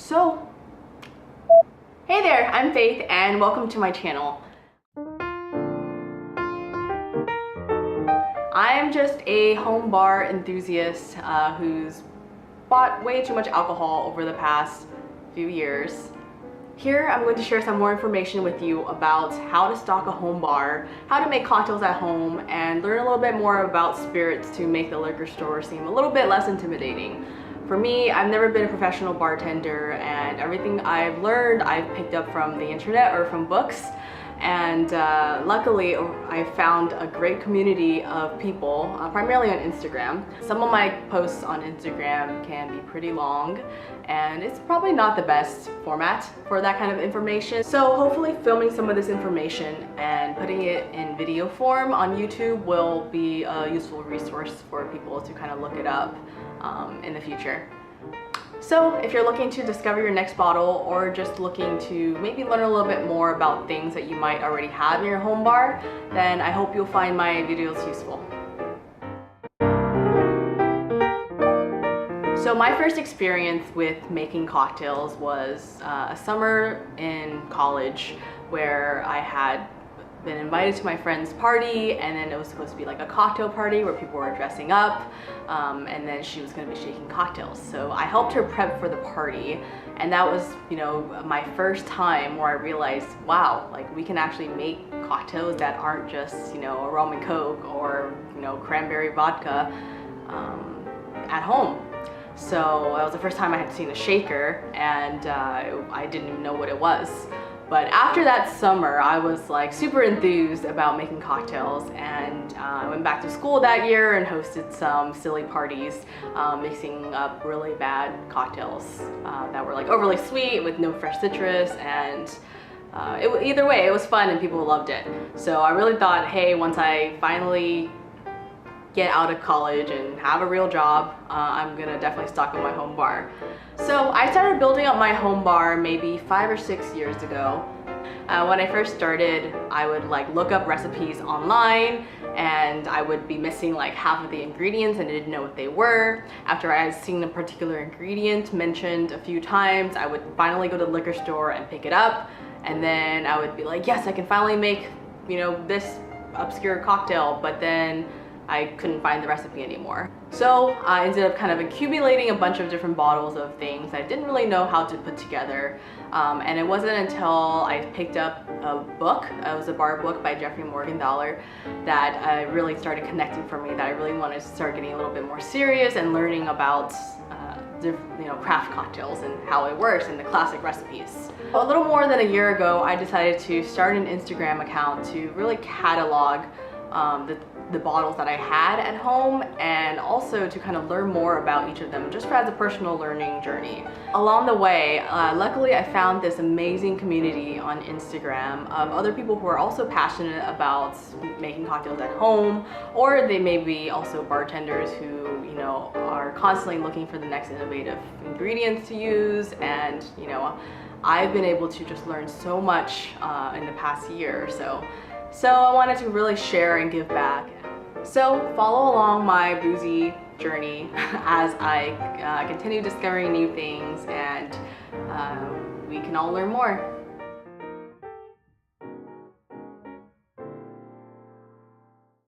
So, hey there, I'm Faith and welcome to my channel. I am just a home bar enthusiast who's bought way too much alcohol over the past few years. Here I'm going to share some more information with you about how to stock a home bar, how to make cocktails at home, and learn a little bit more about spirits to make the liquor store seem a little bit less intimidating. For me, I've never been a professional bartender, and everything I've learned I've picked up from the internet or from books. And luckily, I found a great community of people, primarily on Instagram. Some of my posts on Instagram can be pretty long, and it's probably not the best format for that kind of information. So hopefully filming some of this information and putting it in video form on YouTube will be a useful resource for people to kind of look it up in the future. So if you're looking to discover your next bottle, or just looking to maybe learn a little bit more about things that you might already have in your home bar, then I hope you'll find my videos useful. So my first experience with making cocktails was a summer in college where I had been invited to my friend's party, and then it was supposed to be like a cocktail party where people were dressing up, and then she was going to be shaking cocktails. So I helped her prep for the party, and that was, you know, my first time where I realized, wow, like we can actually make cocktails that aren't just, you know, a rum and coke or, you know, cranberry vodka at home. So that was the first time I had seen a shaker, and I didn't even know what it was. But after that summer, I was like super enthused about making cocktails, and I went back to school that year and hosted some silly parties, mixing up really bad cocktails that were like overly sweet with no fresh citrus, and either way, it was fun and people loved it. So I really thought, hey, once I finally get out of college and have a real job, I'm gonna definitely stock up my home bar. So I started building up my home bar maybe 5 or 6 years ago. When I first started, I would like look up recipes online, and I would be missing like half of the ingredients and didn't know what they were. After I had seen a particular ingredient mentioned a few times, I would finally go to the liquor store and pick it up, and then I would be like, yes, I can finally make, you know, this obscure cocktail, but then I couldn't find the recipe anymore. So I ended up kind of accumulating a bunch of different bottles of things I didn't really know how to put together. And it wasn't until I picked up a book, it was a bar book by Jeffrey Morgenthaler, that really started connecting for me, that I really wanted to start getting a little bit more serious and learning about you know, craft cocktails and how it works and the classic recipes. A little more than a year ago, I decided to start an Instagram account to really catalog the bottles that I had at home, and also to kind of learn more about each of them, just as a personal learning journey. Along the way, luckily I found this amazing community on Instagram of other people who are also passionate about making cocktails at home, or they may be also bartenders who, you know, are constantly looking for the next innovative ingredients to use. And, you know, I've been able to just learn so much in the past year or so. So I wanted to really share and give back. So follow along my boozy journey as I continue discovering new things, and we can all learn more.